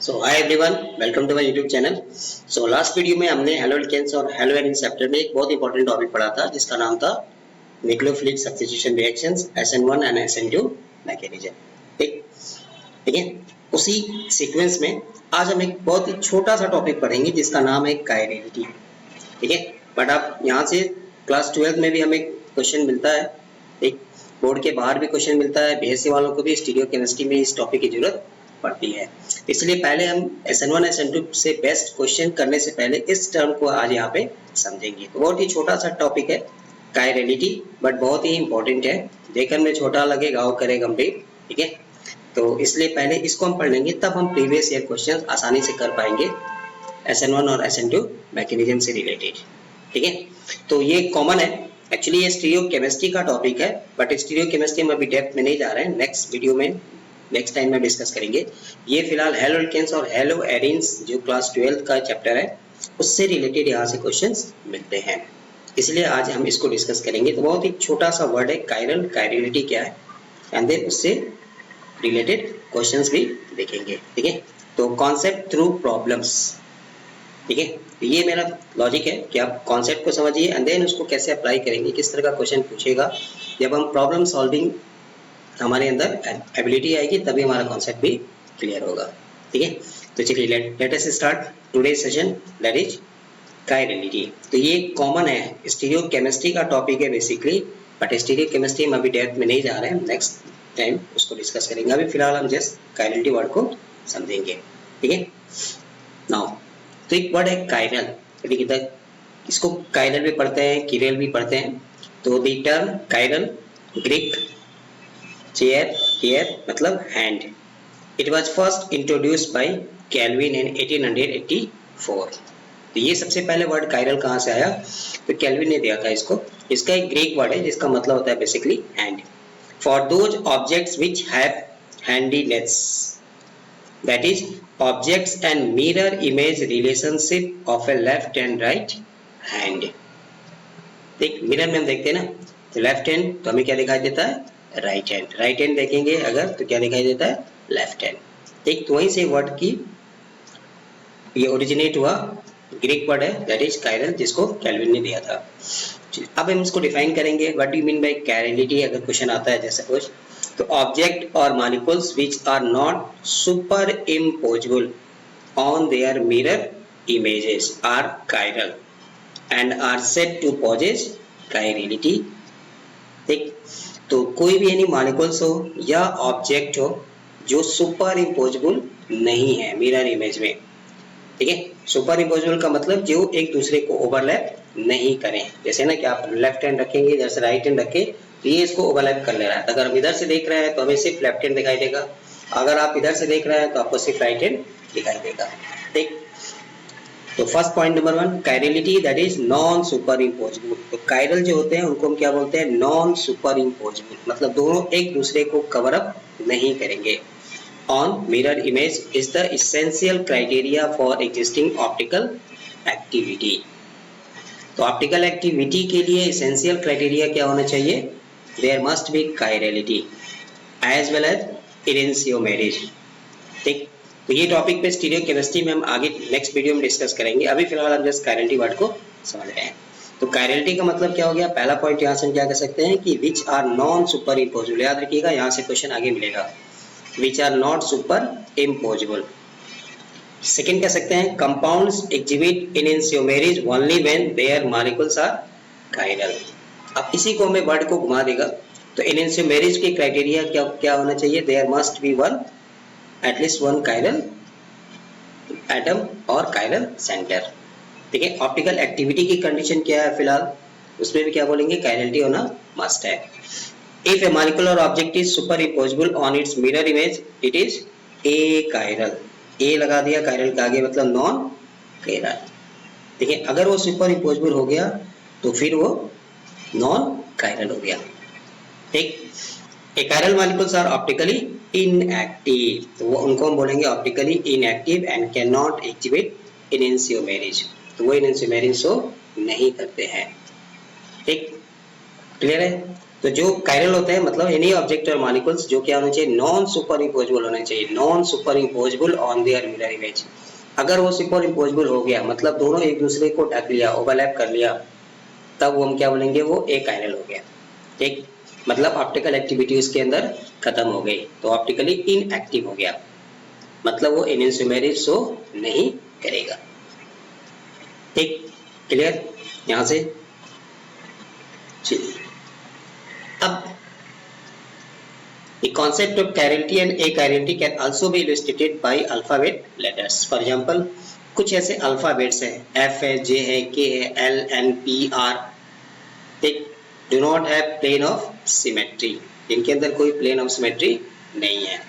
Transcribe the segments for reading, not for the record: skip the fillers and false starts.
So hi everyone, welcome to my YouTube channel. So last video में हमने haloalkanes और haloarenes chapter में एक बहुत इंपॉर्टेंट टॉपिक पढ़ा था जिसका नाम था nucleophilic substitution reactions SN1 and SN2 mechanism. ठीक है। उसी सीक्वेंस में आज हम एक बहुत ही छोटा सा टॉपिक पढ़ेंगे जिसका नाम है काइरेलिटी। ठीक है, बट आप यहाँ से क्लास 12 में भी हमें क्वेश्चन मिलता है, एक बोर्ड के बाहर भी क्वेश्चन मिलता है, बीएससी वालों को भी स्टीरियो केमिस्ट्री में इस टॉपिक की जरूरत पड़ती है। इसलिए पहले हम SN1 SN2 से बेस्ट क्वेश्चन करने से पहले इस टर्म को आज यहाँ पे समझेंगे। तो बहुत ही छोटा सा टॉपिक है काइरेलिटी, बट बहुत ही इंपॉर्टेंट है। देखने में छोटा लगे, गाँव करे गंभीर। ठीक है, तो इसलिए पहले इसको हम पढ़ लेंगे, तब हम प्रीवियस ईयर क्वेश्चन आसानी से कर पाएंगे SN1 और SN2 मैकेनिज्म से रिलेटेड। ठीक है, तो ये कॉमन है। एक्चुअली ये स्टीरियो केमिस्ट्री का टॉपिक है, बट स्टीरियो केमिस्ट्री में अभी डेप्थ में नहीं जा रहे हैं, नेक्स्ट वीडियो में नेक्स्ट टाइम में डिस्कस करेंगे। ये फिलहाल हेलो एल्केन्स और हेलो एरीन्स जो क्लास 12 का चैप्टर है उससे रिलेटेड यहाँ से क्वेश्चंस मिलते हैं, इसलिए आज हम इसको डिस्कस करेंगे। तो बहुत ही छोटा सा वर्ड है काइरल, काइरेलिटी क्या है, एंड देन उससे रिलेटेड क्वेश्चंस भी देखेंगे। ठीक है, तो कॉन्सेप्ट थ्रू प्रॉब्लम्स। ठीक है, ये मेरा लॉजिक है कि आप कॉन्सेप्ट को समझिए एंड देन उसको कैसे अप्लाई करेंगे, किस तरह का क्वेश्चन पूछेगा। जब हम प्रॉब्लम सॉल्विंग हमारे अंदर एबिलिटी आएगी तभी हमारा कॉन्सेप्ट भी क्लियर होगा। ठीक है, तो चलिए let us start today session, that is chirality. तो ये कॉमन है, स्टीरियो केमिस्ट्री का टॉपिक है बेसिकली, बट स्टीरियो केमिस्ट्री में अभी डेप्थ में नहीं जा रहे हैं, नेक्स्ट टाइम उसको डिस्कस करेंगे। अभी फिलहाल हम जस्ट काइरेलिटी वर्ड को समझेंगे। ठीक है, नाउ तो एक वर्ड है काइरल। देखिए इसको काइरल भी पढ़ते हैं, किरेल भी पढ़ते हैं। तो the term chiral, Greek cheir, here मतलब hand. It was first introduced by Kelvin in 1884। तो ये सबसे पहले वर्ड काइरल कहाँ से आया, तो कैल्विन ने दिया था इसको। इसका एक ग्रीक वर्ड है जिसका मतलब होता है basically hand. For those objects which have handedness, that is objects and mirror image relationship of a left and right hand. देख मिरर में हम देखते हैं ना, तो लेफ्ट हैंड तो हमें क्या दिखाई देता है, राइट हैंड। राइट हैंड देखेंगे अगर तो क्या दिखाई देता है, लेफ्ट हैंड। ठीक, तो वहीं से वर्ड की ये ओरिजिनेट हुआ, ग्रीक वर्ड है दैट इज काइरल, जिसको कैल्विन ने दिया था। अब हम इसको डिफाइन करेंगे, what do you mean by chirality. अगर क्वेश्चन आता है जैसे कुछ, तो ऑब्जेक्ट और molecules which are not superimposable on their mirror images are chiral and are said to possess chirality. ठीक, तो कोई भी यानी मॉलिक्यूल्स हो या ऑब्जेक्ट हो जो सुपर इम्पोजेबल नहीं है मिरर इमेज में। ठीक है, सुपर इम्पोजेबल का मतलब जो एक दूसरे को ओवरलैप नहीं करें। जैसे ना कि आप लेफ्ट हैंड रखेंगे, जैसे राइट हैंड रखे तो ये इसको ओवरलैप कर ले रहा है। अगर हम इधर से देख रहे हैं तो हमें सिर्फ लेफ्ट हैंड दिखाई देगा, अगर आप इधर से देख रहे हैं तो आपको सिर्फ राइट हैंड दिखाई देगा। ठीक, तो first point number 1, chirality that is non superimposable. तो काइरल जो होते हैं उनको हम क्या बोलते हैं, नॉन सुपर इम्पोजेबल, मतलब दोनों एक दूसरे को कवर अप नहीं करेंगे। On mirror image is the essential criteria for existing optical activity. तो ऑप्टिकल एक्टिविटी के लिए एसेंशियल क्राइटेरिया क्या होना चाहिए, there must be chirality as well as enantiomerism. ठीक, तो ये टॉपिक पे स्टीरियो केमिस्ट्री में हम आगे नेक्स्ट वीडियो में डिस्कस करेंगे। अभी फिलहाल हम जस्ट काइरेलिटी वर्ड को समझ रहे हैं। तो काइरेलिटी का मतलब क्या हो गया, पहला पॉइंट यहाँ से हम क्या कह सकते हैं कि which are non superimposable. याद रखिएगा, यहाँ से क्वेश्चन आगे मिलेगा, which are not superimposable. Second कह सकते हैं compounds exhibit enantiomerism only when their molecules are chiral. अब इसी को हमें वर्ड को घुमा देगा, तो इरेंशियोमेरिज के क्राइटेरिया क्या होना चाहिए, there must be one at least one chiral atom और काइरल सेंटर। ठीक है, ऑप्टिकल एक्टिविटी की कंडीशन क्या है फिलहाल, उसमें भी क्या बोलेंगे, काइरेलिटी होना मस्ट है। इफ ए मॉलिक्यूल और object is superimposable on its mirror image it is achiral. A लगा दिया काइरल के आगे, मतलब नॉन काइरल। ठीक है, अगर वो सुपर इम्पोजेबल हो गया तो फिर वो नॉन काइरल हो गया। ठीक, achiral molecules are optically inactive, तो वो उनको हम बोलेंगे optically inactive and can not activate enantiomerism. तो वो इरेंशियोमेरिज शो नहीं करते हैं। ठीक, क्लियर है। तो जो कायरल होता है मतलब एनी ऑब्जेक्ट और मॉलिक्यूल्स जो क्या होना चाहिए, नॉन सुपर इम्पोजेबल होना चाहिए, non superimposable on their mirror image. अगर वो सुपर इम्पोजेबल हो गया मतलब दोनों एक दूसरे को ढक लिया, ओवरलैप कर लिया, तब वो हम क्या बोलेंगे, वो ए कायरल हो गया। ठीक, मतलब ऑप्टिकल एक्टिविटी उसके अंदर खत्म हो गई, तो ऑप्टिकली इनएक्टिव हो गया, मतलब वो एनिसोमेरिक शो नहीं करेगा। ठीक, क्लियर यहां से। चलिए अब the concept of chirality and achirality can also be illustrated by alphabet letters. For example, कुछ ऐसे अल्फाबेट्स हैं, F है, J है, K है, L, N, P, R, ठीक, do not have plane of symmetry, इनके अंदर कोई plane of symmetry नहीं है,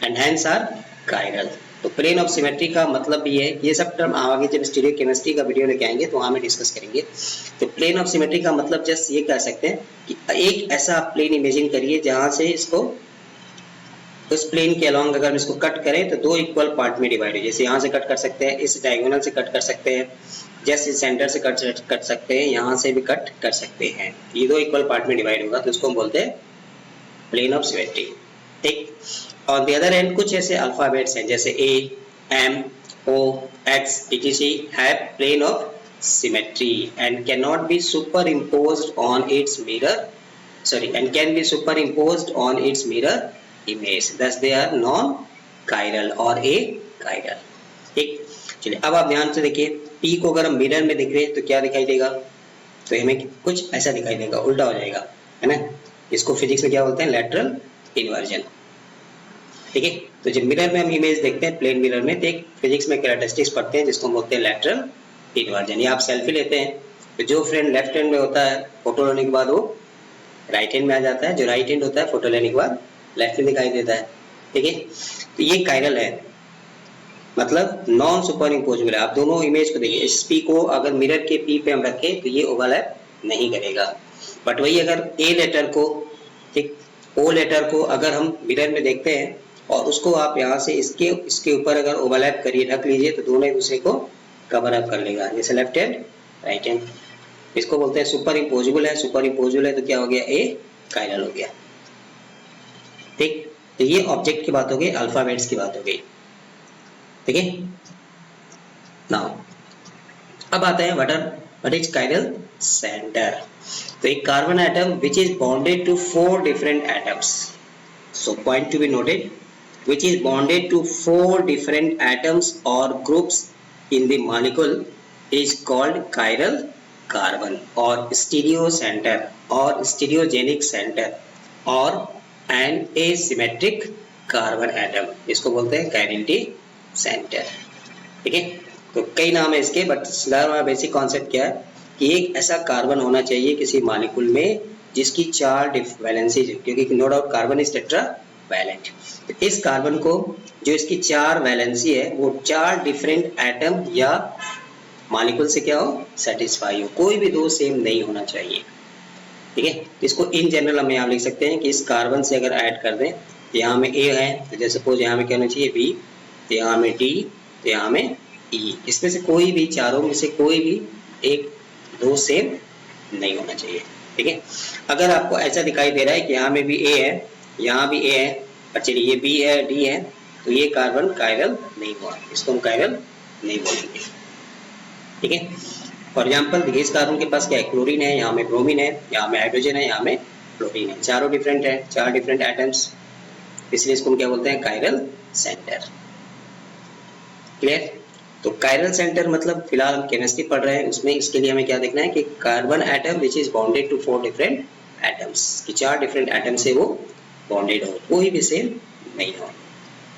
and hence are chiral। तो प्लेन ऑफ सिमेट्री का मतलब ये है, ये सब टर्म आगे जब स्टीरियो केमिस्ट्री का वीडियो लेके आएंगे तो वहां में डिस्कस करेंगे। तो प्लेन ऑफ सिमेट्री का मतलब जस्ट ये कह सकते हैं कि एक ऐसा प्लेन इमेजिन करिए जहां से इसको उस प्लेन के अलोंग अगर हम इसको कट करें तो दो इक्वल पार्ट में डिवाइड हो, जैसे यहाँ से कट कर सकते हैं, इस डायगोनल से कट कर सकते हैं, जस्ट इस सेंटर से कट सकते हैं, यहाँ से भी कट कर सकते हैं, ये दो इक्वल पार्ट में डिवाइड होगा तो उसको हम बोलते हैं प्लेन ऑफ सिमेट्री। ठीक, और द अदर एंड कुछ ऐसे अल्फाबेट्स हैं जैसे A, M, O, X, etc. have plane of symmetry and cannot be superimposed on its mirror, and can be superimposed on its mirror image, thus they are non-chiral or achiral। ठीक, चलिए अब आप ध्यान से देखिए, P को अगर हम मिरर में देख रहे हैं तो क्या दिखाई देगा, तो हमें कुछ ऐसा दिखाई देगा, उल्टा हो जाएगा, है ना। इसको फिजिक्स में क्या बोलते हैं, लैटरल इन्वर्जन। ठीक है, तो जब मिरर में हम इमेज देखते हैं प्लेन मिरर में, तो एक फिजिक्स में कैरेक्टरिस्टिक्स पढ़ते हैं जिसको हम बोलते हैं लैटरल इन्वर्जन। ये आप सेल्फी लेते हैं तो जो फ्रेंड लेफ्ट हैंड में होता है फोटो लेने के बाद वो राइट हैंड में आ जाता है, जो राइट हैंड होता है फोटो लेने के बाद लेफ्ट में दिखाई देता है। ठीक है, तो ये कायरल है, मतलब नॉन सुपर इम्पोजेबल है। आप दोनों इमेज को देखिए, इस पी को अगर मिरर के पी पे हम रखें तो ये ओवरलैप नहीं करेगा, बट वही अगर ए लेटर को, ठीक, ओ लेटर को अगर हम मिरर में देखते हैं और उसको आप यहाँ से इसके ऊपर अगर ओवरलैप करिए, ढक लीजिए, तो दोनों एक दूसरे को कवर अप कर लेगा, जैसे लेफ्ट हैंड राइट हैंड। इसको बोलते हैं सुपर इम्पोजेबल है। सुपर इम्पोजेबल है तो क्या हो गया, ए कायरल हो गया। ठीक, तो ये ऑब्जेक्ट की बात हो गई, अल्फाबेट्स की बात हो गई। ठीक है, नाउ अब आते हैं व्हाट इज कायरल सेंटर। तो एक carbon atom which is bonded to 4 different atoms, so point to be noted, which is bonded to 4 different atoms or groups in the molecule is called chiral carbon or stereo center or stereogenic center or an asymmetric carbon atom, इसको बोलते हैं chirality center। ठीक है, तो कई नाम है इसके, बट बेसिक कॉन्सेप्ट क्या है कि एक ऐसा कार्बन होना चाहिए किसी मॉलिक्यूल में जिसकी 4 वैलेंसीज है, क्योंकि no doubt carbon is tetravalent. इस कार्बन को जो इसकी 4 वैलेंसी है वो 4 डिफरेंट एटम या मॉलिक्यूल से क्या हो, सेटिस्फाई हो, कोई भी दो सेम नहीं होना चाहिए। ठीक है, इसको इन जनरल हम यहाँ लिख सकते हैं कि इस कार्बन से अगर ऐड कर दें, तो यहाँ में A है, तो जैसे सपोज यहाँ में क्या होना चाहिए B, तो यहाँ में D, तो यहाँ में E, इसमें से कोई भी, चारों में से कोई भी एक दो सेम नहीं होना चाहिए। ठीक है, अगर आपको ऐसा दिखाई दे रहा है कि यहाँ में भी A है, यहाँ भी A है, अच्छा ये B है, D है, तो ये कार्बन कायरल नहीं हुआ, इसको हम कायरल नहीं बोलेंगे। ठीक है, फॉर एग्जाम्पल देखिए, इस कार्बन के पास क्या है, क्लोरीन है, यहाँ में ब्रोमीन है, यहाँ में हाइड्रोजन है, यहाँ में क्लोरीन है, चारों डिफरेंट है, 4 डिफरेंट एटम्स, इसलिए इसको हम क्या बोलते हैं, कायरल सेंटर। क्लियर, तो कायरल सेंटर मतलब फिलहाल हम केमिस्ट्री पढ़ रहे हैं, उसमें इसके लिए हमें क्या देखना है कि carbon atom which is bonded to 4 different atoms, कि 4 डिफरेंट एटम से वो बॉन्डेड हो, कोई भी सेम नहीं हो।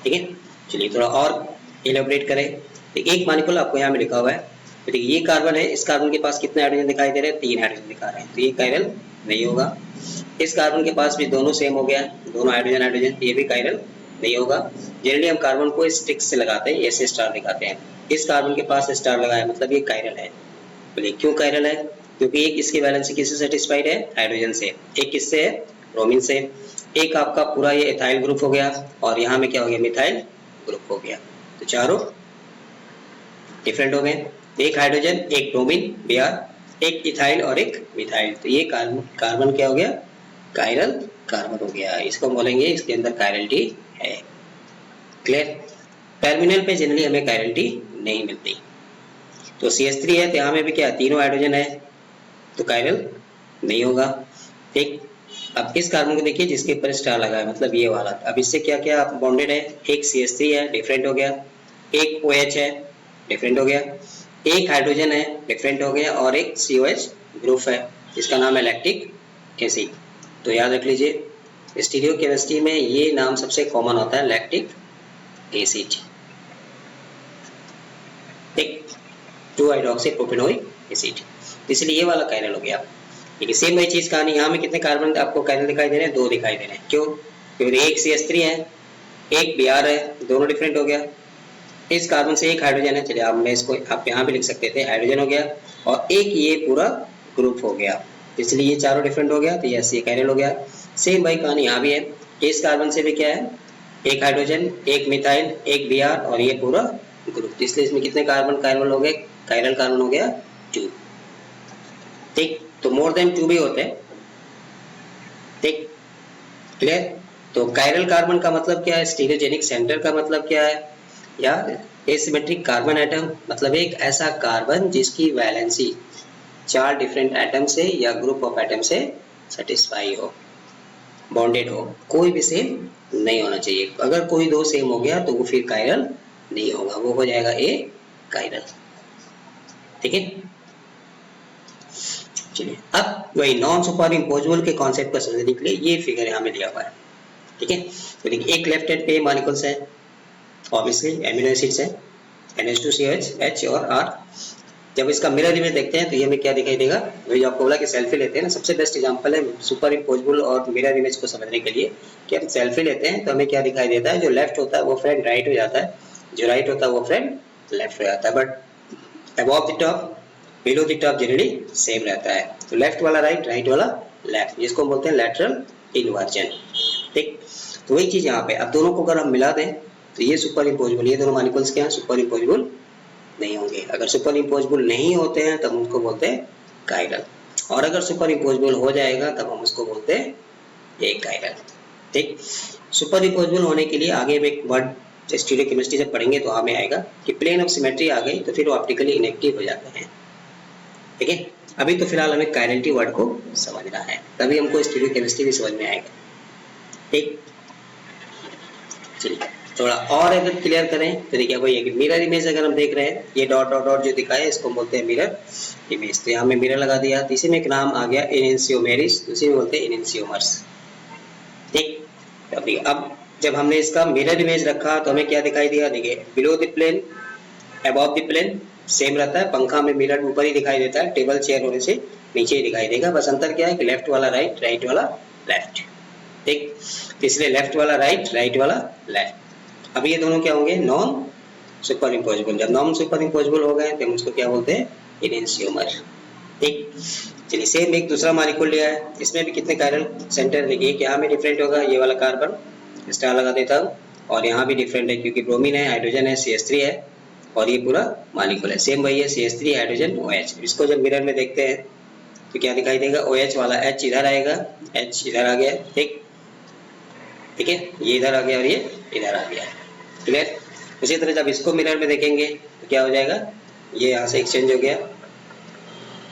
ठीक है, चलिए थोड़ा और एलेबोरेट करें। तो एक मॉलिक्यूल आपको यहाँ में लिखा हुआ है, तो देखिए ये कार्बन है, इस कार्बन के पास कितने हाइड्रोजन दिखाई दे रहे हैं, 3 हाइड्रोजन दिखा रहे हैं, तो ये कायरल नहीं होगा। इस कार्बन के पास भी दोनों सेम हो गया, दोनों हाइड्रोजन हाइड्रोजन, ये भी कायरल नहीं होगा। जनरली हम कार्बन को स्टिक से लगाते हैं, ऐसे स्टार दिखाते हैं, इस कार्बन के पास स्टार लगाया मतलब ये कायरल है। बोलिए क्यों कायरल है, क्योंकि एक इसकी वैलेंसी किससे सेटिस्फाइड है, हाइड्रोजन से, एक किससे है, ब्रोमीन से, एक आपका पूरा ये एथाइल ग्रुप हो गया और यहाँ में क्या हो गया, मिथाइल ग्रुप हो गया, तो चारों डिफरेंट हो गए, एक हाइड्रोजन, एक ब्रोमीन, Br, एक इथाइल और एक मिथाइल, तो ये कार्बन क्या हो गया, कायरल कार्बन हो गया, इसको बोलेंगे इसके अंदर कायरलिटी है। क्लियर? टर्मिनल पे जनरली हमें कायरलिटी नहीं मिलती। तो CH3 है तो यहाँ में भी क्या तीनों हाइड्रोजन है तो कायरल नहीं होगा। ठीक, अब इस कार्बन को देखिए जिसके ऊपर स्टार लगा है, मतलब ये वाला। अब इससे क्या क्या बॉन्डेड है, एक CH3 है डिफरेंट हो गया, एक OH है डिफरेंट हो गया, एक हाइड्रोजन है डिफरेंट हो गया, और एक COH ग्रुप है जिसका नाम है लैक्टिक एसिड। तो याद रख लीजिए स्टीरियोकेमिस्ट्री में ये नाम सबसे कॉमन होता है, लैक्टिक एसिड। ठीक, 2-हाइड्रोक्सीप्रोपेनोइक एसिड, इसलिए ये वाला कायरल हो गया। ठीक है, सेम वही चीज कहानी, यहाँ में कितने कार्बन आपको कायरल दिखाई दे रहे हैं, 2 दिखाई दे रहे हैं। क्यों? क्योंकि एक CH3 है, एक Br है, दोनों डिफरेंट हो गया। इस कार्बन से एक हाइड्रोजन है, चलिए आप मैं इसको आप यहाँ भी लिख सकते थे, हाइड्रोजन हो गया, और एक ये पूरा ग्रुप हो गया, इसलिए ये चारों डिफरेंट हो गया, तो ये कायरल हो गया। सेम वही कहानी यहाँ भी है, इस कार्बन से भी क्या है, एक हाइड्रोजन, एक मिथाइल, एक Br, और ये पूरा ग्रुप, इसलिए इसमें कितने कार्बन कायरल हो गए, कायरल कार्बन हो गया 2। ठीक, तो मोर देन 2 भी होते हैं। ठीक, क्लियर? तो कायरल कार्बन का मतलब क्या है, स्टीरियोजेनिक सेंटर का मतलब क्या है, या एसिमेट्रिक कार्बन एटम, मतलब एक ऐसा कार्बन जिसकी वैलेंसी 4 डिफरेंट एटम से या ग्रुप ऑफ एटम से सेटिस्फाई हो, बॉन्डेड हो, कोई भी सेम नहीं होना चाहिए। अगर कोई 2 सेम हो गया तो वो फिर कायरल नहीं होगा, वो हो जाएगा ए कायरल। ठीक है, चलिए अब वही नॉन सुपर इम्पोजेबल के कॉन्सेप्ट को समझने के लिए ये फिगर यहाँ में दिया हुआ है। ठीक है, तो देखिए एक लेफ्ट हैंड पे मॉलिक्यूल्स है, ऑब्वियसली एमिनो एसिड्स है, NH2COH, H और R। जब इसका मिरर इमेज देखते हैं तो ये हमें क्या दिखाई देगा, वही आपको बोला कि सेल्फी लेते हैं ना, सबसे बेस्ट एग्जांपल है सुपर इम्पोजेबल और मिरर इमेज को समझने के लिए कि हम सेल्फी लेते हैं तो हमें क्या दिखाई देता है, जो लेफ्ट होता है वो फ्रेंड राइट हो जाता है, जो राइट होता है वो फ्रेंड लेफ्ट हो जाता है, but above the top below the top generally same रहता है। तो लेफ्ट वाला राइट, राइट वाला लेफ्ट, जिसको हम बोलते हैं लैटरल इन्वर्जन। ठीक, तो वही चीज यहाँ पे, अब दोनों को अगर हम मिला दें तो ये सुपर इम्पोजेबल, ये दोनों मॉलिक्यूल्स क्या हैं, सुपर इम्पोजेबल नहीं होंगे। अगर सुपर इम्पोजेबल नहीं होते हैं तब हम उसको बोलते हैं कायरल, और अगर सुपर इम्पोजेबल हो जाएगा तब हम उसको बोलते हैं एक कायरल। ठीक, सुपर इम्पोजेबल होने के लिए आगे में एक वर्ड स्टीरियोकेमिस्ट्री जब पढ़ेंगे तो हमें आएगा कि प्लेन ऑफ सिमेट्री आ गई तो फिर वो ऑप्टिकली इनएक्टिव हो जाते हैं। ठीक है, अभी तो फिलहाल हमें कायरलिटी वर्ड को समझना है, तभी हमको स्टीरियोकेमिस्ट्री भी समझ में आएगा। ठीक, चलिए थोड़ा और अगर क्लियर करें तो देखिए भाई एक मिरर इमेज अगर हम देख रहे हैं, ये डॉट डॉट डॉट जो दिखा है इसको बोलते हैं मिरर इमेज। तो यहाँ में मिरर लगा दिया, तो इसी में एक नाम आ गया एनेंशियोमेरिस, उसी में बोलते हैं एनेंशियोमर्स। ठीक, अब जब हमने इसका मिरर इमेज रखा तो हमें क्या दिखाई दिया, देखिए below the plane above the plane same रहता है, पंखा में मिरर ऊपर ही दिखाई देता है, टेबल चेयर होने से नीचे ही दिखाई देगा, बस अंतर क्या है कि लेफ्ट वाला राइट, राइट वाला लेफ्ट। ठीक, इसलिए लेफ्ट वाला राइट, राइट वाला लेफ्ट। अब ये दोनों क्या होंगे, नॉन सुपर इम्पोजेबल। जब नॉन सुपर इम्पोजेबल हो गए तो हम उसको क्या बोलते हैं, एनेंशियोमर। ठीक, चलिए सेम एक दूसरा मॉलिक्यूल लिया है, इसमें भी कितने कायरल सेंटर देखिए, यहाँ में डिफरेंट होगा, ये वाला कार्बन स्टार लगा देता हूँ, और यहाँ भी डिफरेंट है क्योंकि ब्रोमीन है, हाइड्रोजन है, CH3 है, और ये पूरा मॉलिक्यूल है सेम वही है, CH3 हाइड्रोजन OH। इसको जब मिरर में देखते हैं तो क्या दिखाई देगा, OH वाला H इधर आएगा, H इधर आ गया। ठीक है, ये इधर आ गया और ये इधर आ गया। क्लियर? उसी तरह जब इसको मिरर में देखेंगे तो क्या हो जाएगा, ये यहाँ से एक्सचेंज हो गया।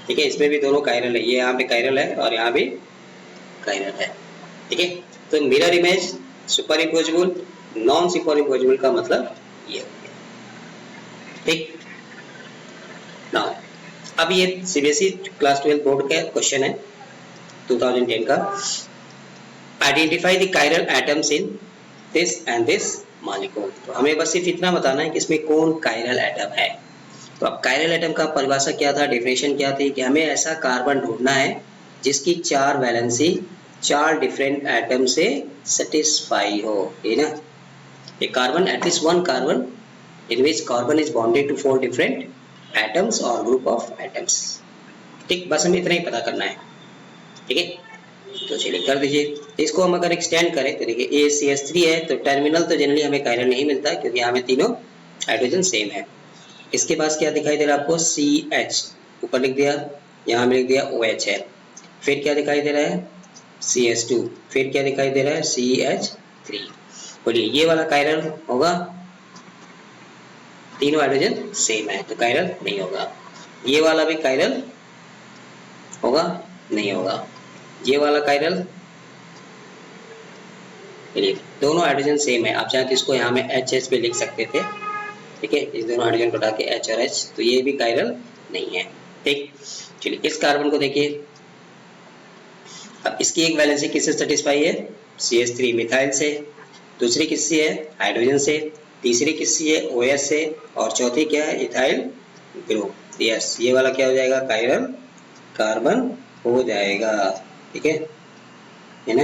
ठीक है, इसमें भी दोनों कायरल है, ये यहाँ पे कायरल है और यहाँ भी कायरल है। ठीक है, तो mirror image, super imposable, non super imposable का मतलब ये हो गया। ठीक, नाउ अब ये CBSE क्लास 12 बोर्ड का क्वेश्चन है 2010 का, identify the chiral atoms in this and this molecule. तो हमें बस सिर्फ इतना बताना है कि इसमें कौन कायरल एटम है। तो अब कायरल एटम का परिभाषा क्या था, डेफिनेशन क्या थी, कि हमें ऐसा कार्बन ढूंढना है जिसकी 4 वैलेंसी 4 डिफरेंट एटम से सेटिस्फाई हो, है ना। A carbon, at least one carbon in which carbon is bonded to 4 different atoms or group of atoms। ठीक, बस हमें इतना ही पता करना है। ठीक है, तो चलिए कर दीजिए। इसको हम अगर एक्सटेंड करें तो देखिए ये CH3 है, तो टर्मिनल तो जनरली हमें कायरल नहीं मिलता है क्योंकि यहाँ में तीनों हाइड्रोजन सेम है। इसके पास क्या दिखाई दे रहा है आपको, CH ऊपर लिख दिया, यहाँ में लिख दिया OH है। फिर क्या दिखाई दे रहा है, CH2, फिर क्या दिखाई दे रहा है CH3। बोलिए ये वाला कायरल होगा? तीनों हाइड्रोजन सेम है तो कायरल नहीं होगा। ये वाला भी कायरल होगा? नहीं होगा। ये वाला कायरल, चलिए दोनों हाइड्रोजन सेम है, आप चाहे तो इसको यहाँ में HH पे लिख सकते थे, ठीक है, इस दोनों हाइड्रोजन को हटा के H और H, तो ये भी कायरल नहीं है। ठीक, चलिए इस कार्बन को देखिए, अब इसकी एक वैलेंसी किससे सेटिस्फाई है? CH3 मिथाइल से, दूसरी किससे है? हाइड्रोजन से, तीसरी किससे है? OH से, और चौथी क्या है? Ethyl group. यस, ये वाला क्या हो जाएगा? कायरल कार्बन हो जाएगा, ठीक है ना।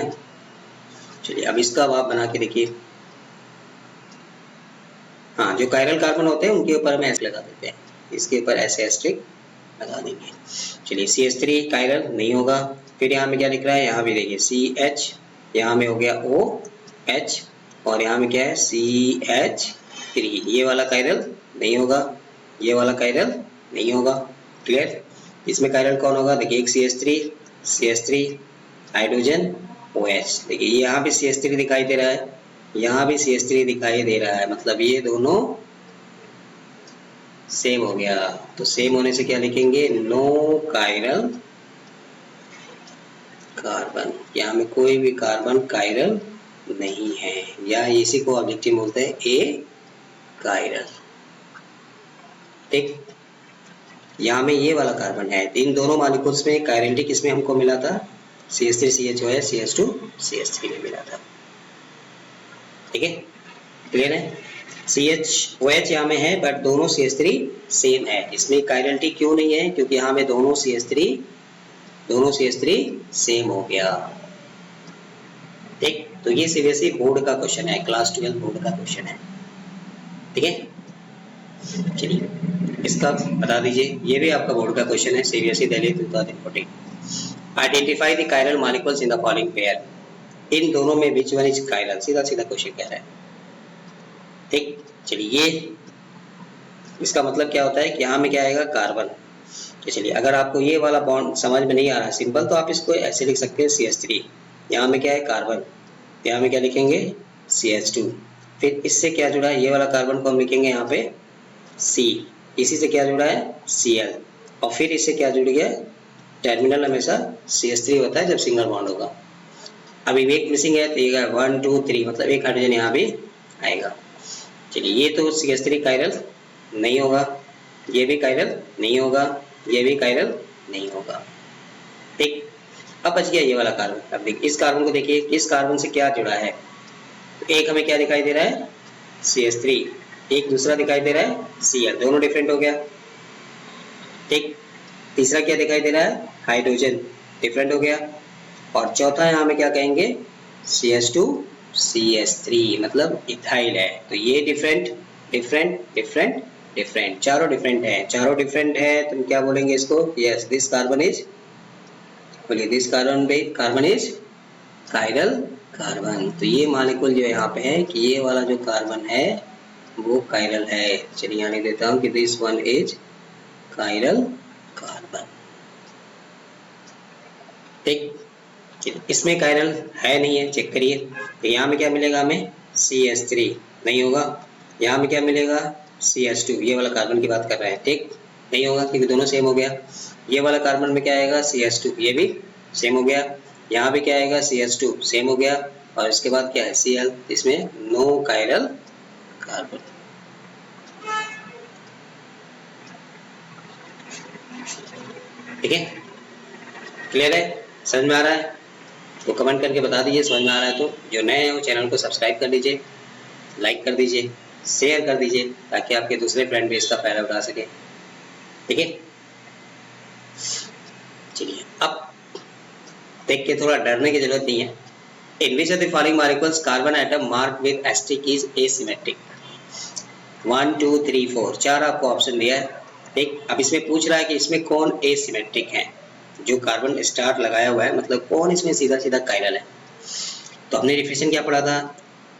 चलिए अब इसका आप बना के देखिए। हाँ, जो कायरल कार्बन होते हैं उनके ऊपर हम ऐसे लगा देते हैं, इसके ऊपर ऐसे एस्ट्रिक लगा देंगे। चलिए CH3 कायरल नहीं होगा। फिर यहाँ में क्या लिख रहा है? यहाँ भी देखिए CH, यहाँ में हो गया OH, और यहाँ में क्या है? CH3। ये वाला कायरल नहीं होगा, ये वाला कायरल नहीं होगा। क्लियर? इसमें कायरल कौन होगा? देखिए एक CH3 हाइड्रोजन OH, देखिए यहाँ भी CH3 दिखाई दे रहा है, यहाँ भी CH3 दिखाई दे रहा है, मतलब ये दोनों सेम हो गया। तो सेम होने से क्या लिखेंगे? नो कायरल कार्बन, यहाँ में कोई भी कार्बन कायरल नहीं है, या इसी को ऑब्जेक्टिव बोलते हैं ए कायरल। ठीक, यहाँ में ये वाला कार्बन है, इन दोनों मॉलिक्यूल्स में कायरलिटी किसमें हमको मिला था? CH3 CHOH CH2 CH3 में मिला था, ठीक है, क्लियर है। CHOH यहाँ में है बट दोनों CH3 सेम है, इसमें कायरलिटी क्यों नहीं है? क्योंकि यहाँ में दोनों CH3 सेम हो गया। ठीक, तो ये सीबीएसई बोर्ड का क्वेश्चन है, क्लास 12 बोर्ड का क्वेश्चन है, ठीक है। चलिए इसका बता दीजिए, ये भी आपका बोर्ड का क्वेश्चन है, CBSE Delhi 2014। Identify the chiral molecules in the following pair, इन दोनों में विच वन इज कायरल, सीधा सीधा क्वेश्चन कह रहा है। ठीक, चलिए ये इसका मतलब क्या होता है कि यहाँ में क्या आएगा? कार्बन। तो चलिए अगर आपको ये वाला बॉन्ड समझ में नहीं आ रहा सिंपल, तो आप इसको ऐसे लिख सकते हैं CH3, यहाँ में क्या है? कार्बन, यहाँ में क्या लिखेंगे? CH2, फिर इससे क्या जुड़ा है? ये वाला कार्बन को हम लिखेंगे यहाँ पे C, इसी से क्या जुड़ा है? Cl, और फिर इससे क्या जुड़ गया? टर्मिनल हमेशा CH3 होता है जब सिंगल बॉन्ड होगा। अभी एक मिसिंग है तो ये 1 2 3, मतलब एक हाइड्रोजन यहाँ भी आएगा। चलिए ये तो CH3 कायरल नहीं होगा, ये भी कायरल नहीं होगा, ये भी कायरल नहीं होगा। ठीक, अब बच गया ये वाला कार्बन। अब देखिए इस कार्बन को देखिए, इस कार्बन से क्या जुड़ा है? एक हमें क्या दिखाई दे रहा है? CH3, एक दूसरा दिखाई दे रहा है Cl, दोनों डिफरेंट हो गया। ठीक, तीसरा क्या दिखाई दे रहा है? हाइड्रोजन, डिफरेंट हो गया। और चौथा यहाँ में क्या कहेंगे? CH2 CH3, मतलब इथाइल है, तो ये डिफरेंट डिफरेंट डिफरेंट डिफरेंट, चारों डिफरेंट है, चारों डिफरेंट है, तुम क्या बोलेंगे इसको? यस, दिस कार्बन इज, बोलिए this carbon is chiral carbon. तो ये मॉलिक्यूल जो यहाँ पे है कि ये वाला जो कार्बन है वो कायरल है। चलिए यहाँ लिख देता हूँ कि this one is chiral carbon. ठीक, इसमें कायरल है नहीं है, चेक करिए। तो यहाँ में क्या मिलेगा हमें? CH3 नहीं होगा, यहाँ में क्या मिलेगा? CH2, ये वाला कार्बन की बात कर रहे हैं। ठीक, नहीं होगा क्योंकि दोनों सेम हो गया। ये वाला कार्बन में क्या आएगा? CH2, ये भी सेम हो गया। यहाँ भी क्या आएगा? CH2 सेम हो गया, और इसके बाद क्या है? Cl, इसमें नो कायरल कार्बन। ठीक है, क्लियर है? समझ में आ रहा है तो कमेंट करके बता दीजिए समझ में आ रहा है तो। जो नए हैं वो चैनल को सब्सक्राइब कर दीजिए, लाइक कर दीजिए, शेयर कर दीजिए, ताकि आपके दूसरे फ्रेंड भी इसका फायदा उठा सके। ठीक है, चलिए अब देख के थोड़ा डरने की जरूरत नहीं है। In which of the following molecules carbon atom marked with asterisk is asymmetric? 1 2 3 4, चार आपको ऑप्शन दिया है। ठीक, अब इसमें पूछ रहा है कि इसमें कौन एसिमेट्रिक है? जो कार्बन स्टार लगाया हुआ है, मतलब कौन इसमें सीधा सीधा कायरल है? तो हमने डिफिनेशन क्या पढ़ा था?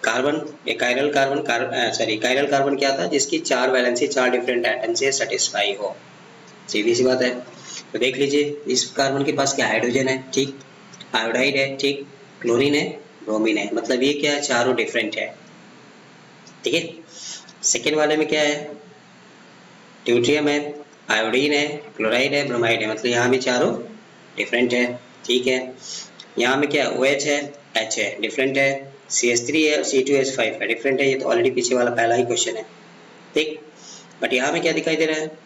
कार्बन, कायरल कार्बन क्या था? जिसकी 4 वैलेंसी 4 डिफरेंट एटम से सेटिस्फाई हो। सीधी सी बात है। तो देख लीजिए इस कार्बन के पास क्या हाइड्रोजन है, ठीक, आयोडाइड है, ठीक, क्लोरीन है, ब्रोमीन है, मतलब ये क्या है, चारों डिफरेंट है, ठीक है। सेकेंड वाले में क्या है, ड्यूट्रियम है, आयोडीन है, क्लोराइड है, ब्रोमाइड है, मतलब यहाँ भी चारों डिफरेंट है, ठीक है। यहाँ में क्या OH है, H है, डिफरेंट है, CH3 है और C2H5 है, डिफरेंट है, ये तो ऑलरेडी पीछे वाला पहला ही क्वेश्चन है, ठीक। बट यहाँ में क्या दिखाई दे रहा है,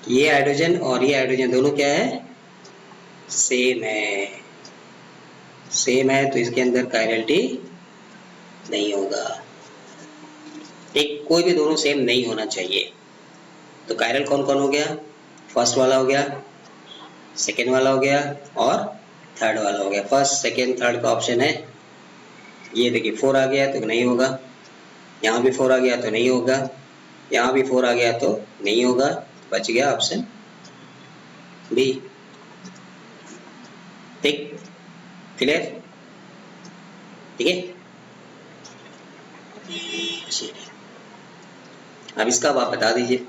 ये हाइड्रोजन और ये हाइड्रोजन दोनों क्या है, सेम है, सेम है, तो इसके अंदर कायरलिटी नहीं होगा, एक कोई भी दोनों सेम नहीं होना चाहिए। तो कायरल कौन कौन हो गया, फर्स्ट वाला हो गया, सेकेंड वाला हो गया और थर्ड वाला हो गया। फर्स्ट सेकेंड थर्ड का ऑप्शन है, ये देखिए 4 आ गया तो नहीं होगा, यहाँ भी 4 आ गया तो नहीं होगा, यहाँ भी 4 आ गया तो नहीं होगा, बच गया ऑप्शन बी, ठीक, क्लियर, ठीक है। अब इसका आप बता दीजिए,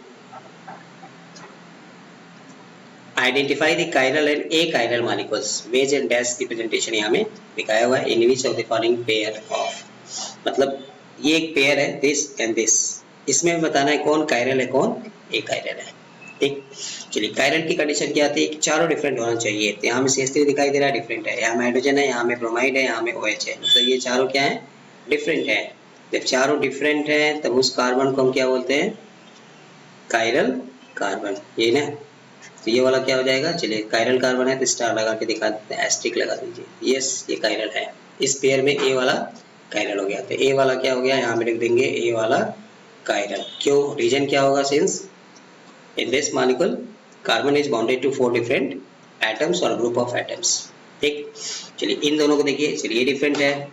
identify the chiral and achiral molecules, wedge and dash की प्रेजेंटेशन यहाँ में दिखाया हुआ है, in which of the following pair of, मतलब ये एक पेयर है, दिस एंड दिस, इसमें बताना है कौन कायरल है कौन ए कायरल है, ठीक। चलिए कायरल की कंडीशन क्या आती है कि चारों डिफरेंट होना चाहिए, तो यहाँ में CH3 दिखाई दे रहा है, डिफरेंट है, यहाँ में हाइड्रोजन है, यहाँ में ब्रोमाइड है, यहाँ में OH है, मतलब ये चारों क्या है, डिफरेंट है। जब चारों डिफरेंट है तब उस कार्बन को हम क्या बोलते हैं, कायरल कार्बन, ये ना, तो ये वाला क्या हो जाएगा, चलिए कायरल कार्बन है तो स्टार लगा के दिखा देते हैं, एस्ट्रिक लगा दीजिए, यस ये कायरल है, इस पेयर में ए वाला कायरल हो गया, तो ए वाला क्या हो गया, यहाँ में लिख देंगे ए वाला कायरल, क्यों, रीजन क्या होगा, since in this molecule carbon is bonded to 4 different atoms और ग्रुप ऑफ एटम्स, ठीक। चलिए इन दोनों को देखिए, चलिए ये डिफरेंट है,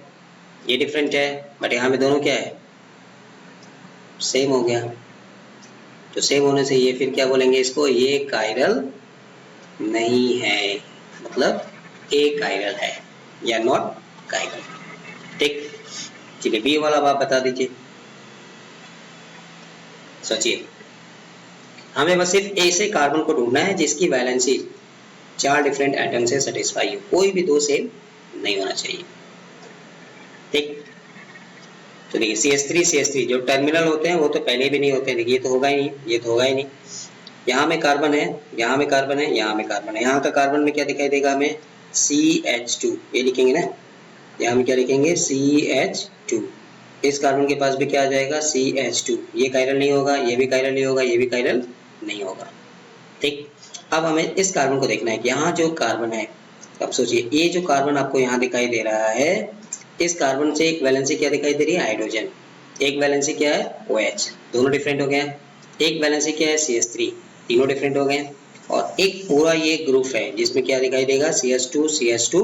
ये डिफरेंट है, बट यहाँ में दोनों क्या है, सेम हो गया, तो सेम होने से ये फिर क्या बोलेंगे इसको, ये कायरल नहीं है, मतलब ए कायरल है या नॉट कायरल, ठीक। चलिए बी वाला आप बता दीजिए, सोचिए, हमें बस सिर्फ ऐसे कार्बन को ढूंढना है जिसकी वैलेंसी 4 डिफरेंट एटम से सेटिस्फाई हो, कोई भी दो सेम नहीं होना चाहिए, ठीक। तो देखिए CH3 जो टर्मिनल होते हैं वो तो पहले भी नहीं होते हैं, देखिए ये तो होगा ही नहीं, ये तो होगा ही नहीं, यहाँ में कार्बन है, यहाँ में कार्बन है, यहाँ में कार्बन है, यहाँ का कार्बन में क्या दिखाई देगा हमें, CH2, ये लिखेंगे ना, यहाँ में क्या लिखेंगे, CH2, इस कार्बन के पास भी क्या आ जाएगा, CH2, ये कायरल नहीं होगा, ये भी कायरल नहीं होगा, ये भी कायरल नहीं होगा, ठीक। अब हमें इस कार्बन को देखना है कि यहाँ जो कार्बन है, अब सोचिए ये जो कार्बन आपको यहाँ दिखाई दे रहा है, इस कार्बन से एक वैलेंसी क्या दिखाई दे रही है, हाइड्रोजन, एक वैलेंसी क्या है, OH, दोनों डिफरेंट हो गए, एक वैलेंसी क्या है, CH3, तीनों डिफरेंट हो गए, और एक पूरा ये ग्रुप है जिसमें क्या दिखाई देगा, CH2 CH2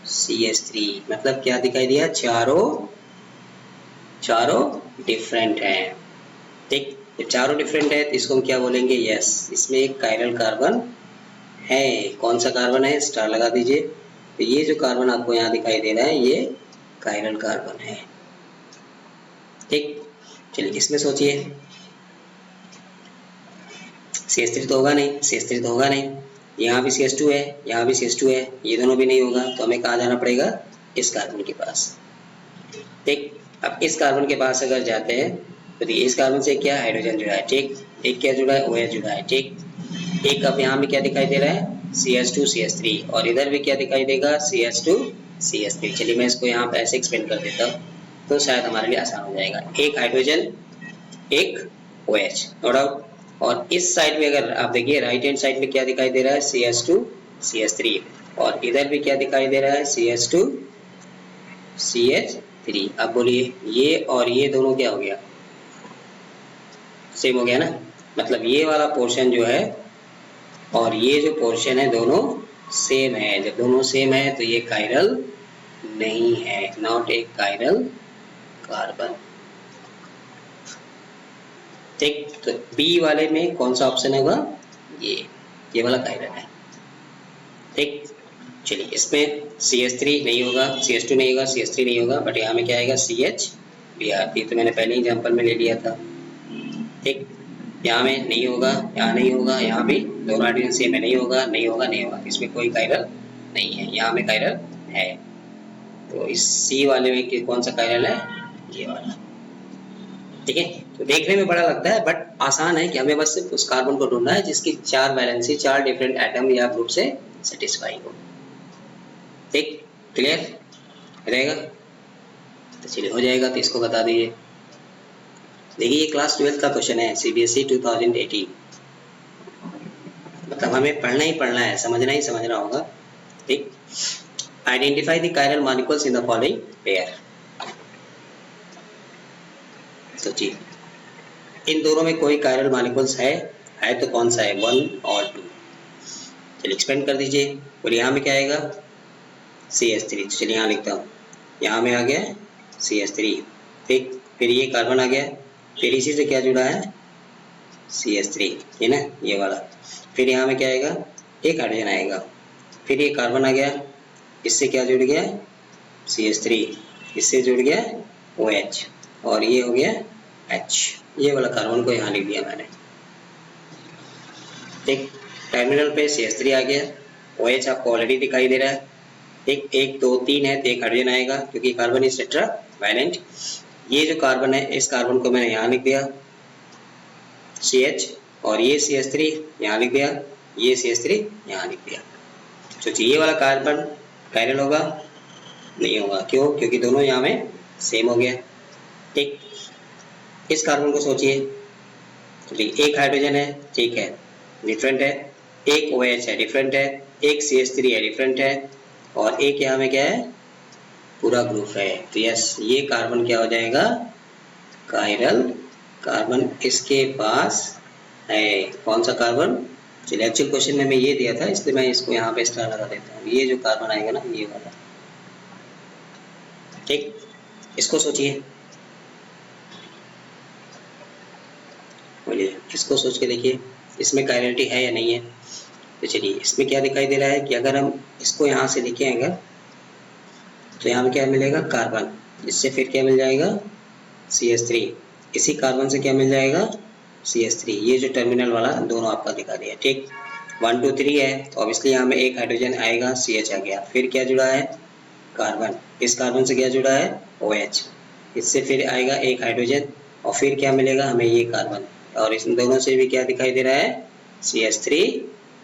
CH3, मतलब क्या दिखाई दिया, चारों डिफरेंट है, ठीक। जब चारों डिफरेंट है तो इसको हम क्या बोलेंगे, यस इसमें एक कायरल कार्बन है, कौन सा कार्बन है, स्टार लगा दीजिए, तो ये जो कार्बन आपको यहाँ दिखाई दे रहा है ये कायरल कार्बन है, ठीक। चलिए इसमें सोचिए, CH3 तो होगा नहीं, CH3 तो होगा नहीं, यहाँ भी CH2 है, यहाँ भी CH2 है, ये दोनों भी नहीं होगा, तो हमें कहाँ जाना पड़ेगा, इस कार्बन के पास, ठीक। अब इस कार्बन के पास अगर जाते हैं तो इस कार्बन से क्या हाइड्रोजन जुड़ा है, ठीक, एक क्या जुड़ा है, OH जुड़ा है, ठीक, एक अब यहाँ में क्या दिखाई दे रहा है, CH2 CH3, और इधर भी क्या दिखाई देगा, CH2 CH3। चलिए मैं इसको यहाँ पे ऐसे एक्सप्लेन कर देता हूँ तो शायद हमारे लिए आसान हो जाएगा, एक हाइड्रोजन एक OH, नो डाउट, और इस साइड में अगर आप देखिए राइट हैंड साइड में क्या दिखाई दे रहा है, CH2 CH3, और इधर भी क्या दिखाई दे रहा है, CH2 CH3। अब बोलिए ये और ये दोनों क्या हो गया, सेम हो गया ना, मतलब ये वाला पोर्शन जो है और ये जो पोर्शन है दोनों सेम है, जब दोनों सेम है तो ये कायरल नहीं है, नॉट ए कायरल कार्बन, ठीक। तो बी वाले में कौन सा ऑप्शन होगा, ये वाला कायरल है, ठीक। चलिए इसमें CH3 नहीं होगा, CH2 नहीं होगा, CH3 नहीं होगा, बट यहाँ में क्या आएगा, CH तो मैंने पहले एग्जाम्पल में ले लिया था, ठीक। यहाँ में नहीं होगा, यहाँ नहीं होगा, यहाँ भी दोनों हाइड्रोजन सेम है, नहीं होगा, नहीं होगा, नहीं होगा, इसमें कोई कायरल नहीं है, यहाँ में कायरल है। तो इस सी वाले में कौन सा कायरल है, ये वाला। ठीक है, तो देखने में बड़ा लगता है बट आसान है कि हमें बस सिर्फ उस कार्बन को ढूंढना है जिसकी 4 वैलेंसी 4 डिफरेंट एटम या ग्रुप से सेटिस्फाई हो। ठीक, क्लियर रहेगा? तो चलिए हो जाएगा, तो इसको बता दीजिए। देखिए ये क्लास 12 का क्वेश्चन है, CBSE 2018। मतलब हमें पढ़ना ही पढ़ना है, समझना ही समझना होगा। ठीक, identify the chiral molecules in the following pair. सोचिए इन दोनों में कोई कायरल मॉलिक्यूल्स है तो कौन सा है, 1 और 2। चलिए एक्सपेंड कर दीजिए। और यहाँ में क्या आएगा, CH3। चलिए यहाँ लिखता हूँ, यहाँ में आ गया CH3। ठीक, फिर ये कार्बन आ गया, फिर इसी से क्या जुड़ा है, CH3, है ना, ये वाला। फिर यहाँ में क्या आएगा, एक हाइड्रोजन आएगा, फिर ये कार्बन आ गया, इससे क्या जुड़ गया, CH3, इससे जुड़ गया OH, और ये हो गया H। ये वाला कार्बन को यहाँ लिख दिया मैंने। ठीक, टर्मिनल पे CH3 आ गया, OH आपको ऑलरेडी दिखाई दे रहा है। ठीक, 1 2 3 है तो एक हाइड्रोजन आएगा क्योंकि कार्बन इज टेट्रा वैलेंट। ये जो कार्बन है इस कार्बन को मैंने यहाँ लिख दिया CH, और ये CH3 यहाँ लिख दिया, ये CH3 यहाँ लिख दिया। सोचिए ये वाला कार्बन कायरल होगा, नहीं होगा, क्यों, क्योंकि दोनों यहाँ में सेम हो गया। ठीक, इस कार्बन को सोचिए, एक हाइड्रोजन है, ठीक है, डिफरेंट है, एक OH है, डिफरेंट है, एक CH3 है, डिफरेंट है, और एक यहाँ में क्या है, पूरा ग्रुप है। तो यस, ये कार्बन क्या हो जाएगा, कायरल कार्बन इसके पास है। कौन सा कार्बन, चलिए एक्चुअल क्वेश्चन में मैं ये दिया था इसलिए मैं इसको यहाँ पे स्टार लगा देता हूँ। ये जो कार्बन आएगा ना, ये वाला। ठीक, इसको सोचिए, बोलिए, इसको सोच के देखिए इसमें कायरलिटी है या नहीं है। तो चलिए इसमें क्या दिखाई दे रहा है कि अगर हम इसको यहाँ से लिखें अगर, तो यहाँ में क्या मिलेगा, कार्बन, इससे फिर क्या मिल जाएगा, CH3, इसी कार्बन से क्या मिल जाएगा, CH3। ये जो टर्मिनल वाला दोनों आपका दिखा दिया। ठीक, 1 2 3 है तो ऑब्वियसली यहाँ में एक हाइड्रोजन आएगा, CH आ गया, फिर क्या जुड़ा है, कार्बन, इस कार्बन से क्या जुड़ा है, OH, इससे फिर आएगा एक हाइड्रोजन, और फिर क्या मिलेगा हमें, ये कार्बन, और इन दोनों से भी क्या दिखाई दे रहा है, CH3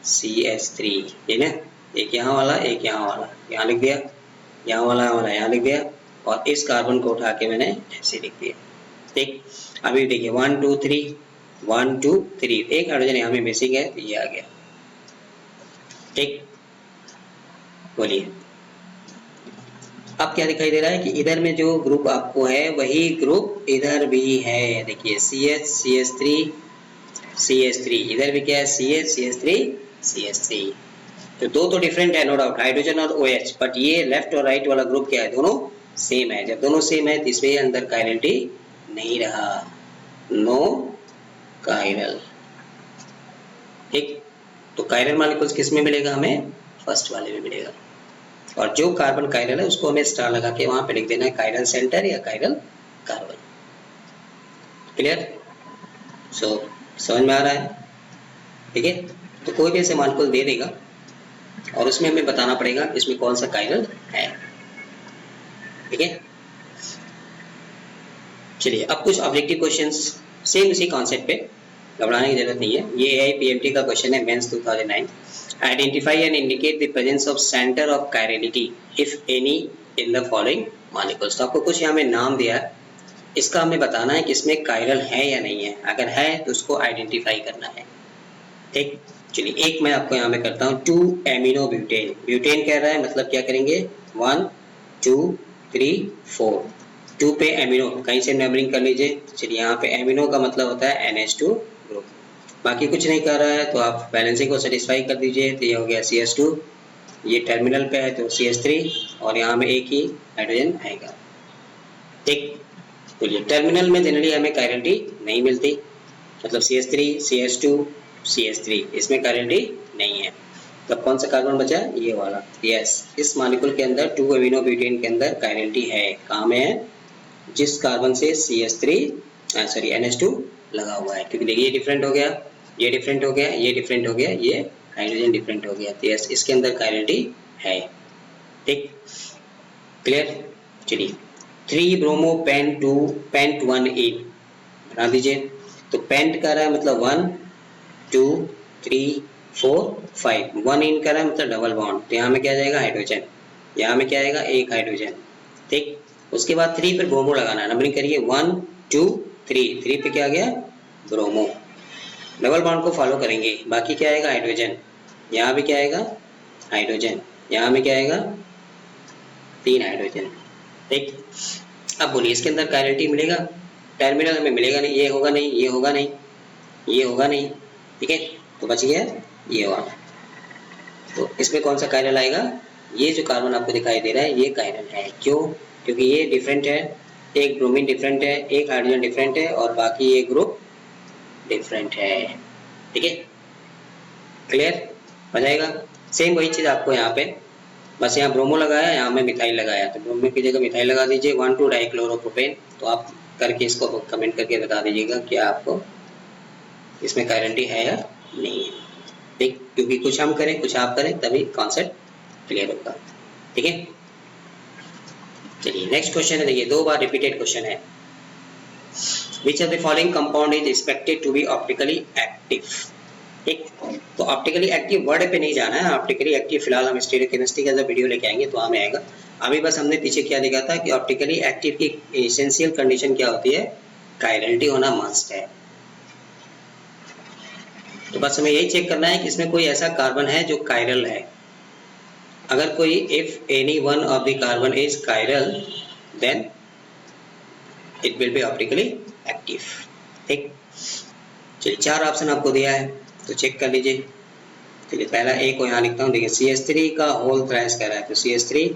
CH3, है ना, एक यहाँ वाला एक यहाँ वाला, यहाँ लिख दिया, यहाँ वाला यहाँ लिख दिया, और इस कार्बन को उठा के मैंने ऐसे लिख दिया। ठीक, अभी देखिए 1 2 3 1 2 3, एक हाइड्रोजन यहाँ में मिसिंग है तो ये आ गया। ठीक, बोलिए अब क्या दिखाई दे रहा है कि इधर में जो ग्रुप आपको है वही ग्रुप इधर भी है। देखिए CH CH3 CH3, इधर भी क्या है, CH CH3 CH3। तो दो तो डिफरेंट है नो डाउट, हाइड्रोजन और OH, बट ये लेफ्ट और राइट वाला ग्रुप क्या है, दोनों सेम है। जब दोनों सेम है तो इसमें अंदर कायरलिटी नहीं रहा, नो कायरल। ठीक, तो कायरल मॉलिक्यूल्स किस में मिलेगा हमें, फर्स्ट वाले में मिलेगा, और जो कार्बन कायरल है उसको हमें स्टार लगा के वहां पे लिख देना है कायरल सेंटर या कायरल कार्बन। क्लियर, सो समझ में आ रहा है। ठीक है, तो कोई भी ऐसे मॉलिक्यूल दे देगा और उसमें हमें बताना पड़ेगा इसमें कौन सा कायरल है। ठीक है, चलिए अब कुछ ऑब्जेक्टिव क्वेश्चंस सेम इसी कॉन्सेप्ट पे, घबराने की जरूरत नहीं है। ये AIPMT का क्वेश्चन है, mains 2009। Identify and indicate the presence of centre of chirality if any in the following molecules. तो आपको कुछ यहाँ में नाम दिया है, इसका हमें बताना है कि इसमें कायरल है या नहीं है। अगर है तो उसको आइडेंटिफाई करना है। ठीक, चलिए एक मैं आपको यहाँ में करता हूँ, 2 एमिनो ब्यूटेन। ब्यूटेन कह रहा है मतलब क्या करेंगे, 1 2 3 4, 2 पे एमिनो, कहीं से नंबरिंग कर लीजिए। चलिए यहाँ पे एमिनो का मतलब होता है NH2 ग्रुप, बाकी कुछ नहीं कर रहा है तो आप बैलेंसिंग को सेटिस्फाई कर दीजिए। तो ये हो गया CH2, ये टर्मिनल पे है तो CH3, और यहाँ में एक ही हाइड्रोजन आएगा। ठीक, तो ये टर्मिनल में जनरली हमें कायरलिटी नहीं मिलती, मतलब CH3 CH2 CH3, इसमें कायरलिटी नहीं है। तब कौन सा कार्बन बचा, ये वाला। यस, इस मॉलिक्यूल के अंदर 2 एमिनो ब्यूटेन के अंदर कायरलिटी है। कहाँ में है, जिस कार्बन से NH2 लगा हुआ है, क्योंकि देखिए ये डिफरेंट हो गया, ये डिफरेंट हो गया, ये डिफरेंट हो गया, ये हाइड्रोजन डिफरेंट हो गया। तो यस, इसके अंदर कायरलिटी है। ठीक, क्लियर। चलिए 3 ब्रोमो पेंट 2 पेंट 1 इन बना दीजिए। तो पेंट कर रहा है मतलब 1 2 3 4 5, 1 इन कर रहा है मतलब डबल बॉन्ड, तो यहाँ में क्या जाएगा हाइड्रोजन, यहाँ में क्या आएगा एक हाइड्रोजन। ठीक, उसके बाद 3 पर ब्रोमो लगाना है, नंबरिंग करिए 1 2 3, 3 पे क्या आ गया ब्रोमो, डबल बॉन्ड को फॉलो करेंगे, बाकी क्या आएगा हाइड्रोजन, यहाँ भी क्या आएगा हाइड्रोजन, यहाँ में क्या आएगा 3 हाइड्रोजन। ठीक, अब बोलिए इसके अंदर कायरलिटी मिलेगा, टर्मिनल हमें मिलेगा नहीं, ये होगा नहीं, ये होगा नहीं, ये होगा नहीं। ठीक है, तो बच गया ये वाला। तो इसमें कौन सा कायरल आएगा, ये जो कार्बन आपको दिखाई दे रहा है ये कायरल है। क्यों, क्योंकि ये डिफरेंट है, एक ब्रोमीन डिफरेंट है, एक हाइड्रोजन डिफरेंट है और बाकी ये ग्रुप डिफरेंट है। ठीक है, क्लियर हो जाएगा। सेम वही चीज आपको यहाँ पे, बस यहाँ ब्रोमो लगाया, यहाँ में मिथाइल लगाया, तो ब्रोमो की जगह मिथाइल लगा दीजिए 1,2 डाइक्लोरोप्रोपेन। तो आप करके इसको कमेंट करके बता दीजिएगा क्या आपको इसमें कायरलिटी है या नहीं है। ठीक, क्योंकि कुछ हम करें कुछ आप करें तभी कॉन्सेप्ट क्लियर होगा। ठीक है, चलिए नेक्स्ट क्वेश्चन है, देखिए 2 बार रिपीटेड क्वेश्चन है। Which of the following compound is expected to be optically active. ठीक, तो ऑप्टिकली एक्टिव वर्ड पे नहीं जाना है, ऑप्टिकली एक्टिव फिलहाल हम स्टीरियोकेमिस्ट्री का जब वीडियो लेके आएंगे तो हमें आएगा। अभी बस हमने पीछे क्या देखा था कि ऑप्टिकली एक्टिव की एसेंशियल कंडीशन क्या होती है, कायरलिटी होना मस्ट है। तो बस हमें यही चेक करना है कि इसमें कोई ऐसा कार्बन है जो कायरल है। अगर कोई if any one of the carbon is chiral then it will be optically active. ठीक, चलिए 4 ऑप्शन आपको दिया है तो चेक कर लीजिए। चलिए पहला ए को यहाँ लिखता हूँ, देखिए CH3 का होल थ्राइस कह रहा है, तो CH3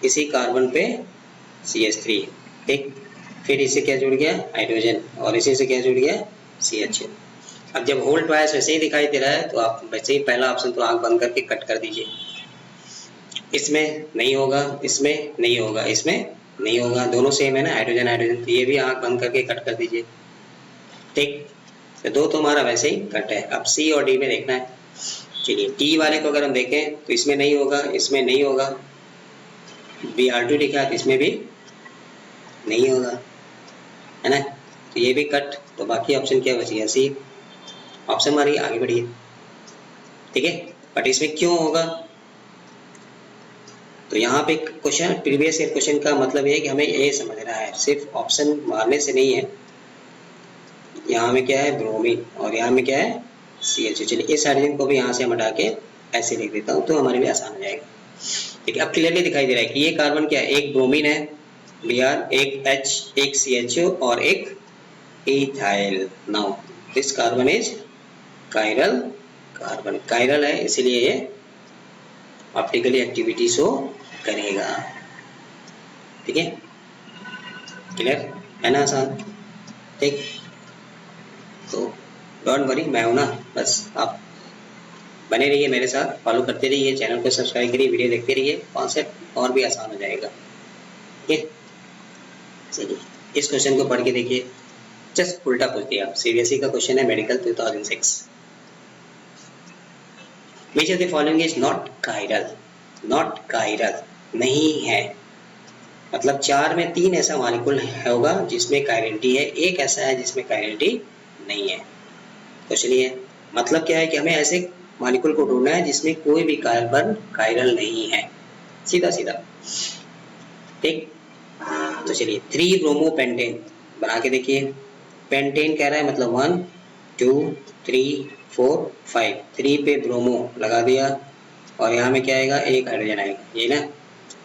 इसी कार्बन पे CH3। ठीक, फिर इससे क्या जुड़ गया हाइड्रोजन और इसी से क्या जुड़ गया CH। अब जब होल ट्वाइस वैसे ही दिखाई दे रहा है तो आप वैसे ही पहला ऑप्शन तो आंख बंद करके कट कर दीजिए। इसमें नहीं होगा, इसमें नहीं होगा, इसमें नहीं होगा, दोनों सेम है ना हाइड्रोजन हाइड्रोजन, तो ये भी आंख बंद करके कट कर दीजिए। ठीक, तो 2 तो हमारा वैसे ही कट है, अब सी और डी में देखना है। चलिए टी वाले को अगर हम देखें तो इसमें नहीं होगा, इसमें नहीं होगा, Br2 लिखा है तो इसमें भी नहीं होगा, है ना, तो ये भी कट, तो बाकी ऑप्शन क्या बच गया सी ऑप्शन हमारी, आगे बढ़िए। ठीक है, बट इसमें क्यों होगा, तो यहाँ पे क्वेश्चन प्रीवियस ईयर क्वेश्चन का मतलब ये है कि हमें ये समझना है, सिर्फ ऑप्शन मारने से नहीं है। यहाँ में क्या है ब्रोमीन और यहाँ में क्या है CH। चलिए इस हाइड्रोजन को भी यहाँ से हम हटा के ऐसे लिख देता हूँ तो हमारे लिए आसान हो जाएगा। ठीक है, अब क्लियरली दिखाई दे रहा है कि ये कार्बन क्या है, एक ब्रोमीन है Br, एक H, एक CHO और एक ethyl. Now this carbon is chiral carbon, chiral है इसीलिए ये ऑप्टिकली एक्टिविटी शो करेगा। ठीक है, क्लियर है ना, आसान। ठीक, तो डोंट वरी, मैं हूं ना, बस आप बने रहिए मेरे साथ, फॉलो करते रहिए, चैनल को सब्सक्राइब करिए, वीडियो देखते रहिए, कॉन्सेप्ट और भी आसान हो जाएगा। ठीक है, चलिए इस क्वेश्चन को पढ़ के देखिए, जस्ट उल्टा पूछ दिया, सीबीएसई का क्वेश्चन है, medical 2006। Which of the following is not chiral, not chiral नहीं है, मतलब 4 में 3 ऐसा मॉलिक्यूल होगा जिसमें कायरलिटी है, एक ऐसा है जिसमें कायरलिटी नहीं है। तो चलिए मतलब क्या है कि हमें ऐसे मॉलिक्यूल को ढूंढना है जिसमें कोई भी कार्बन कायरल नहीं है, सीधा सीधा। ठीक, तो चलिए 3 ब्रोमो पेंटेन बना के देखिए। पेंटेन कह रहा है मतलब 1 2 3 4 5, 3 पे ब्रोमो लगा दिया और यहाँ में क्या आएगा एक हाइड्रोजन आएगा, ये ना,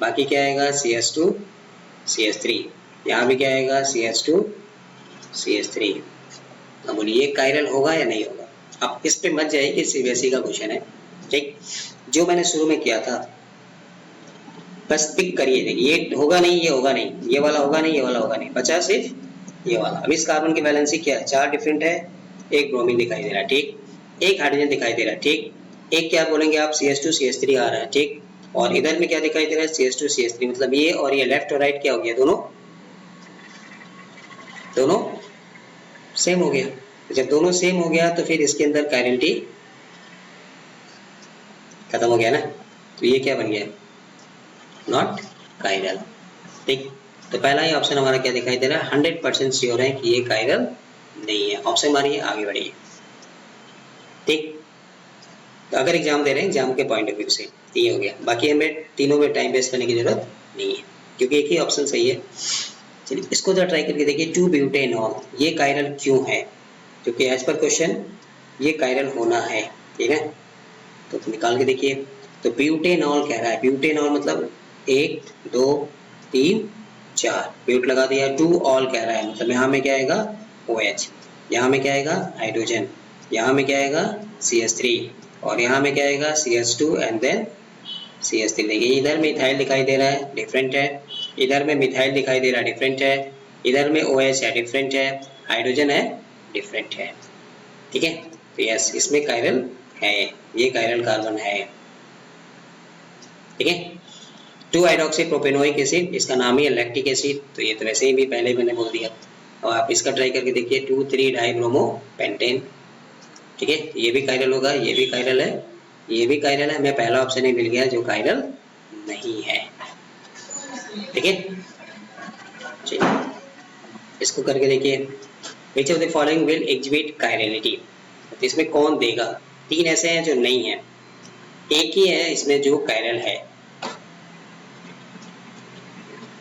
बाकी क्या आएगा CH2 CH3, यहाँ भी क्या आएगा CH2 CH3। अब बोलिए ये कायरल होगा या नहीं होगा। अब इस पे मत जाइए कि सीबीएसई का क्वेश्चन है। ठीक, जो मैंने शुरू में किया था बस टिक करिए, देखिए ये होगा नहीं, ये होगा नहीं, ये वाला होगा नहीं, ये वाला होगा नहीं, बचा सिर्फ ये वाला। अब इस कार्बन की वैलेंसी क्या है, 4 डिफरेंट है, एक ब्रोमीन दिखाई दे रहा है, ठीक, एक हाइड्रोजन दिखाई दे रहा है, ठीक, एक क्या बोलेंगे आप CH2 CH3 आ रहा है, ठीक, और इधर में क्या दिखाई दे रहा है CH2 CH3, मतलब ये और ये लेफ्ट और राइट क्या हो गया, दोनों दोनों सेम हो गया। जब दोनों सेम हो गया तो फिर इसके अंदर कायरलिटी खत्म हो गया ना, तो ये क्या बन गया, नॉट कायरल। ठीक, तो पहला ही ऑप्शन हमारा क्या दिखाई दे रहा है, 100% श्योर है कि ये कायरल नहीं है। ऑप्शन मारिए, आगे बढ़िए। ठीक, तो अगर एग्जाम दे रहे हैं एग्जाम के पॉइंट ऑफ व्यू से ये हो गया, बाकी हमें तीनों में टाइम वेस्ट करने की जरूरत नहीं है क्योंकि एक ही ऑप्शन सही है। चलिए इसको जरा ट्राई करके देखिए, 2 ब्यूटेनॉल ये कायरल क्यों है, क्योंकि एज पर क्वेश्चन ये कायरल होना है। ठीक है, तो निकाल के देखिए। तो ब्यूटेनॉल कह रहा है, ब्यूटेनॉल मतलब 1 2 3 4, ब्यूट लगा दिया। 2 ऑल कह रहा है, मतलब यहाँ में क्या आएगा, OH, यहाँ में क्या आएगा, हाइड्रोजन, यहाँ में क्या आएगा, CH3, और यहाँ में क्या आएगा, CH2 एंड देन CH3। देखिए इधर मिथाइल दिखाई दे रहा है, डिफरेंट है, इधर में मिथाइल दिखाई दे रहा है, डिफरेंट है, इधर में OH है, डिफरेंट है, हाइड्रोजन है, डिफरेंट है। ठीक है, तो यस इसमें कायरल है, ये कायरल कार्बन है। ठीक है, 2 हाइड्रोक्सी प्रोपेनोइक एसिड, इसका नाम ही है लैक्टिक एसिड, तो ये तो वैसे ही भी पहले मैंने बोल दिया। और आप इसका ट्राई करके देखिए, 2 3 डाइब्रोमो पेंटेन। ठीक है, ये भी कायरल होगा, ये भी कायरल है, ये भी कायरल है, हमें पहला ऑप्शन ही मिल गया जो कायरल नहीं है। ठीक है, चलिए इसको करके देखिए, विच of the following will exhibit chirality, तो इसमें कौन देगा, 3 ऐसे हैं जो नहीं है, एक ही है इसमें जो कायरल है,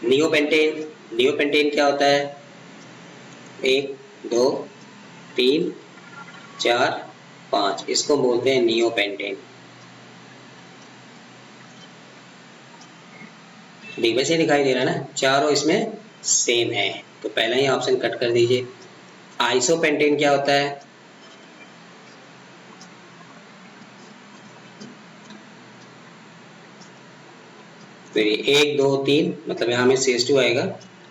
नियोपेंटेन। नियोपेंटेन क्या होता है, 1 2 3 4 5, इसको बोलते हैं नियोपेंटेन। वैसे दिखाई दे रहा है ना, चारों इसमें सेम है, तो पहला ही ऑप्शन कट कर दीजिए। आइसोपेंटेन क्या होता है, तो 1 2 3, मतलब यहाँ में CH2 आएगा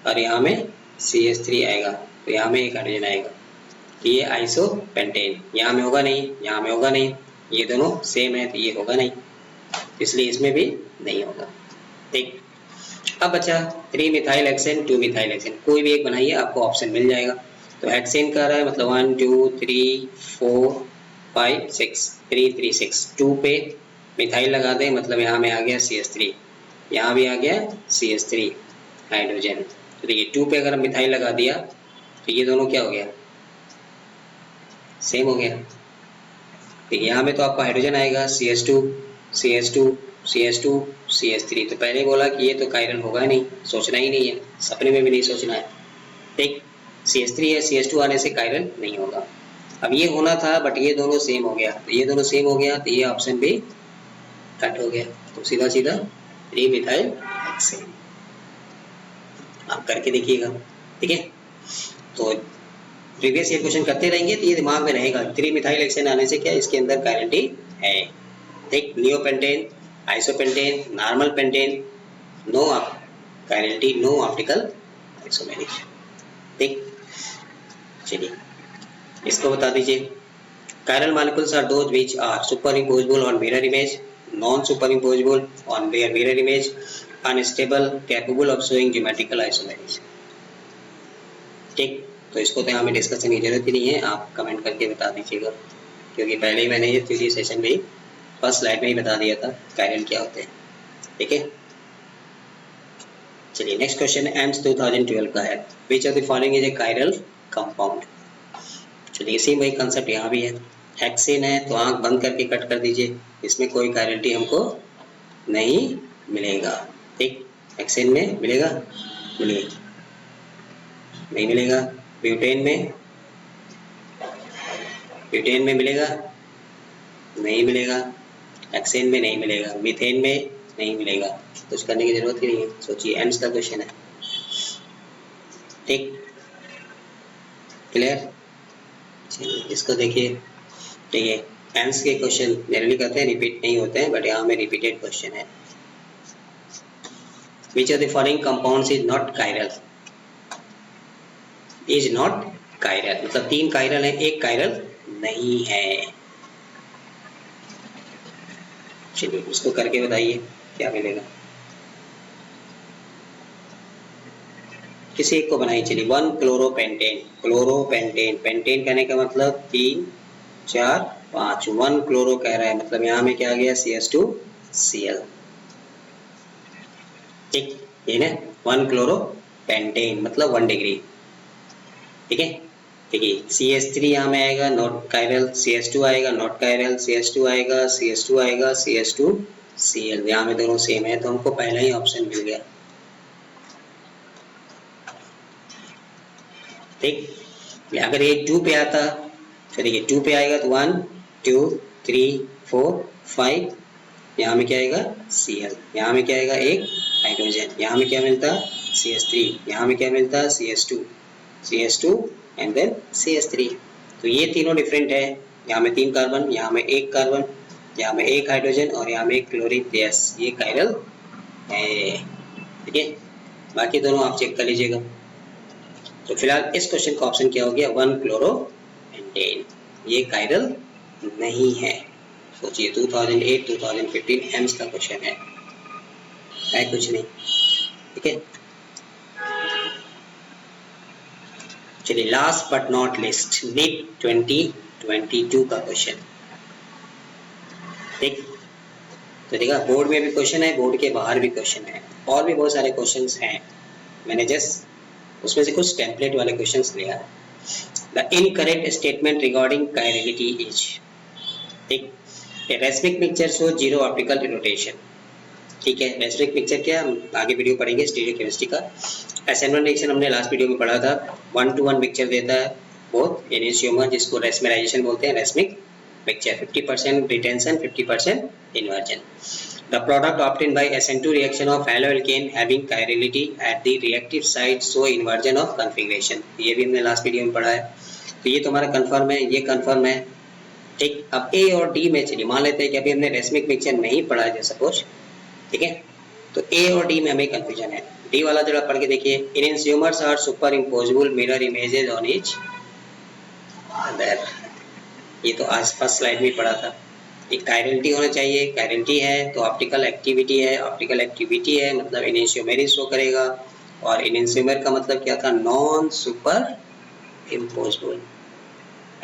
और यहाँ में CH3 आएगा, तो यहाँ में एक हाइड्रोजन आएगा, तो ये आइसोपेंटेन। यहाँ में होगा नहीं, यहाँ में होगा नहीं, ये दोनों सेम है तो ये होगा नहीं, इसलिए इसमें भी नहीं होगा। ठीक, अब बचा 3 मिथाइल हेक्सेन 2 मिथाइल हेक्सेन, कोई भी एक बनाइए आपको ऑप्शन मिल जाएगा। तो हेक्सेन का रहा है मतलब 1 2 3 4 5 6, 3 3 6, 2 पे मिथाइल लगा दें, मतलब यहाँ में आ गया CH3, यहाँ भी आ गया CH3 हाइड्रोजन। तो देखिए 2 पे अगर मिथाइल लगा दिया तो ये दोनों क्या हो गया, सेम हो गया। देखिए यहाँ में तो आपका हाइड्रोजन आएगा, CH2 CH2 CH2 CH3, तो पहले बोला कि ये तो कायरल होगा नहीं, सोचना ही नहीं है, सपने में भी नहीं सोचना है। ठीक, CH3 है, CH2 आने से कायरल नहीं होगा। अब ये होना था बट ये दोनों सेम हो गया, तो ये दोनों सेम हो गया तो ये ऑप्शन भी कट हो गया, तो सीधा सीधा 3 मिथाइल हेक्सेन। आप करके देखिएगा। ठीक है, तो प्रीवियस ईयर क्वेश्चन करते रहेंगे तो ये दिमाग में रहेगा, 3 मिथाइल हेक्सेन आने से क्या इसके अंदर कायरलिटी है। ठीक, neopentane, isopentane, normal pentane, no chirality, no optical isomeric. ठीक, चलिए इसको बता दीजिए। Chiral molecules are those which are superimposable on mirror image, non superimposable on their mirror image, unstable, capable of showing geometrical isomeric. ठीक, तो इसको तो यहाँ में डिस्कशन की जरूरत ही नहीं है, आप कमेंट करके बता दीजिएगा, क्योंकि पहले ही मैंने ये थ्योरी सेशन में फर्स्ट स्लाइड में ही बता दिया था कायरल क्या होते हैं। ठीक है, चलिए नेक्स्ट क्वेश्चन एम्स 2012 का है, which of the following is a chiral compound. चलिए सेम वही कंसेप्ट यहाँ भी है, हेक्सेन है तो आंख बंद करके कट कर दीजिए, इसमें कोई कायरलिटी हमको नहीं मिलेगा। ठीक, हेक्सेन में मिलेगा, मिलेगा नहीं मिलेगा, ब्यूटेन में, ब्यूटेन में मिलेगा नहीं मिलेगा, हेक्सेन में नहीं मिलेगा, मीथेन में नहीं मिलेगा, कुछ करने की जरूरत ही नहीं है, सोचिए एम्स का क्वेश्चन है। ठीक, क्लियर। चलिए इसको देखिए, तो ये एम्स के क्वेश्चन जनरली कहते हैं रिपीट नहीं होते हैं, बट यहाँ में रिपीटेड क्वेश्चन है। Which of the following compounds is not chiral, is not chiral, मतलब 3 कायरल है, एक कायरल नहीं है। चलिए इसको करके बताइए क्या मिलेगा, किसी एक को बनाइए। चलिए 1 क्लोरोपेंटेन, क्लोरोपेंटेन, पेंटेन कहने का मतलब 3 4 5, 1 क्लोरो कह रहा है, मतलब यहाँ में क्या आ गया CH2 Cl। ठीक, ये ना 1 क्लोरोपेंटेन मतलब 1 डिग्री। ठीक है, देखिए CH3 यहाँ में आएगा नॉट कायरल, CH2 आएगा नॉट कायरल, CH2 आएगा, CH2 आएगा, CH2 Cl, यहाँ में दोनों सेम है तो हमको पहला ही ऑप्शन मिल गया। ठीक, अगर ये 2 पे आता तो देखिए 2 पे आएगा तो 1 2 3 4 5, यहाँ में क्या आएगा Cl, यहाँ में क्या आएगा एक हाइड्रोजन, यहाँ में क्या मिलता CH3, यहाँ में क्या मिलता CH2 एंड देन CH3। तो ये तीनों डिफरेंट है, यहाँ में 3 कार्बन, यहाँ में 1 कार्बन, यहाँ में 1 हाइड्रोजन और यहाँ में 1 क्लोरीन गैस, ये कायरल है। ठीक है, बाकी दोनों आप चेक कर लीजिएगा। तो फिलहाल इस क्वेश्चन का ऑप्शन क्या हो गया 1 क्लोरोपेंटेन, ये कायरल नहीं है। सोचिए 2008-2015 एम्स का क्वेश्चन है कुछ नहीं। ठीक है, चलिए last but not least NEET 2022 का क्वेश्चन। ठीक, तो देखा बोर्ड में भी क्वेश्चन है, बोर्ड के बाहर भी क्वेश्चन है, और भी बहुत सारे क्वेश्चंस हैं, मैंने जस्ट उसमें से कुछ टेम्पलेट वाले क्वेश्चंस लिया है। The incorrect statement regarding chirality is, ठीक, racemic mixture show zero optical rotation. ठीक है, रेसमिक मिक्सचर क्या, आगे वीडियो पढ़ेंगे स्टीरियोकेमिस्ट्री का। SN1 रिएक्शन हमने लास्ट वीडियो में पढ़ा था, 1:1 मिक्सचर देता है बोथ एनिसियोमर, जिसको रेसमेराइजेशन बोलते हैं, racemic mixture 50% retention 50% inversion. The product obtained by SN2 reaction of haloalkane having chirality at the reactive site show inversion of configuration, ये भी हमने लास्ट वीडियो में पढ़ा है। तो ये तो हमारा कंफर्म है, ये कंफर्म है। ठीक, अब A और D में चलिए मान लेते हैं कि अभी हमने रेसमिक मिक्सचर नहीं पढ़ा है सपोज। ठीक है, तो A और D में हमें कंफ्यूजन है। D वाला जरा पढ़ के देखिए, enantiomers are superimposable mirror images on each other, ये तो आज फर्स्ट स्लाइड में पढ़ा था। एक कायरलिटी होना चाहिए, कायरलिटी है तो ऑप्टिकल एक्टिविटी है, ऑप्टिकल एक्टिविटी है मतलब एनेंशियोमेर शो करेगा, और एनेंशियोमेर का मतलब क्या था, non super imposable.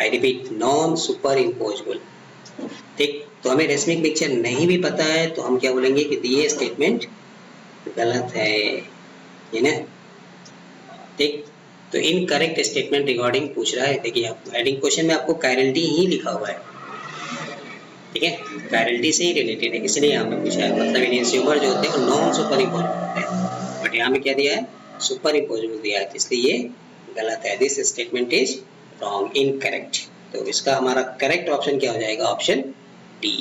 I repeat, non super imposable. ठीक, तो हमें रेसमिक मिक्सचर नहीं भी पता है तो हम क्या बोलेंगे कि ये स्टेटमेंट गलत है, ये ना। ठीक, तो इनकरेक्ट स्टेटमेंट रिगार्डिंग पूछ रहा है। देखिए हेडिंग क्वेश्चन में आपको कायरलिटी ही लिखा हुआ है। ठीक है, कायरलिटी से ही रिलेटेड है, इसलिए यहाँ पे पूछा है, मतलब एनेंशियोमर जो होते हैं वो नॉन सुपर इम्पोजेबल होते हैं, बट यहाँ में क्या दिया है, सुपर इम्पोजेबल दिया है, इसलिए ये गलत है। This statement is wrong, incorrect. तो इसका हमारा करेक्ट ऑप्शन क्या हो जाएगा, ऑप्शन डी।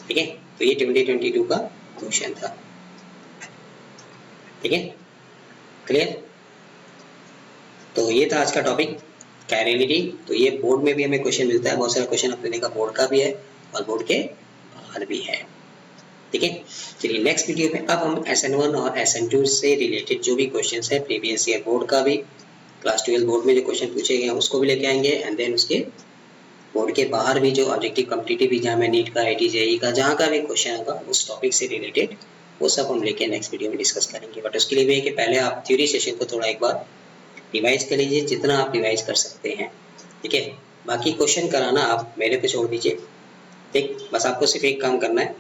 ठीक है, तो ये 2022 का क्वेश्चन था। ठीक है, क्लियर। तो ये था आज का टॉपिक कायरलिटी। तो ये बोर्ड में भी हमें क्वेश्चन मिलता है, बहुत सारा क्वेश्चन अपने का बोर्ड का भी है और बोर्ड के बाहर भी है। ठीक है, चलिए नेक्स्ट वीडियो में अब हम SN1 और SN2 से रिलेटेड जो भी क्वेश्चंस है प्रीवियस ईयर बोर्ड का भी, क्लास 12 बोर्ड में जो क्वेश्चन पूछे गए हैं उसको भी लेके आएंगे, एंड देन उसके बोर्ड के बाहर भी जो ऑब्जेक्टिव कॉम्पिटिटिव एग्जाम है, नीट का, IIT JEE का, जहाँ का भी क्वेश्चन होगा उस टॉपिक से रिलेटेड वो सब हम लेके नेक्स्ट वीडियो में डिस्कस करेंगे। बट उसके लिए भी है कि पहले आप थ्योरी सेशन को थोड़ा एक बार रिवाइज कर लीजिए, जितना आप रिवाइज कर सकते हैं। ठीक है, बाकी क्वेश्चन कराना आप मेरे पे छोड़ दीजिए। ठीक, बस आपको सिर्फ एक काम करना है,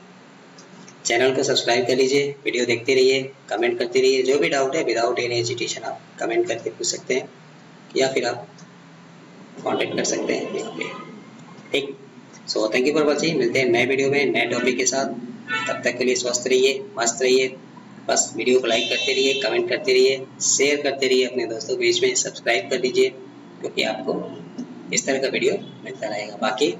चैनल को सब्सक्राइब कर लीजिए, वीडियो देखते रहिए, कमेंट करते रहिए, जो भी डाउट है विदाउट एनी हेजिटेशन आप कमेंट करके पूछ सकते हैं, या फिर आप कांटेक्ट कर सकते हैं यहाँ पे। ठीक, so thank you for watching, मिलते हैं नए वीडियो में नए टॉपिक के साथ। तब तक के लिए स्वस्थ रहिए, मस्त रहिए, बस वीडियो को लाइक करते रहिए, कमेंट करते रहिए, शेयर करते रहिए अपने दोस्तों के बीच में, सब्सक्राइब कर लीजिए क्योंकि आपको इस तरह का वीडियो मिलता रहेगा। बाकी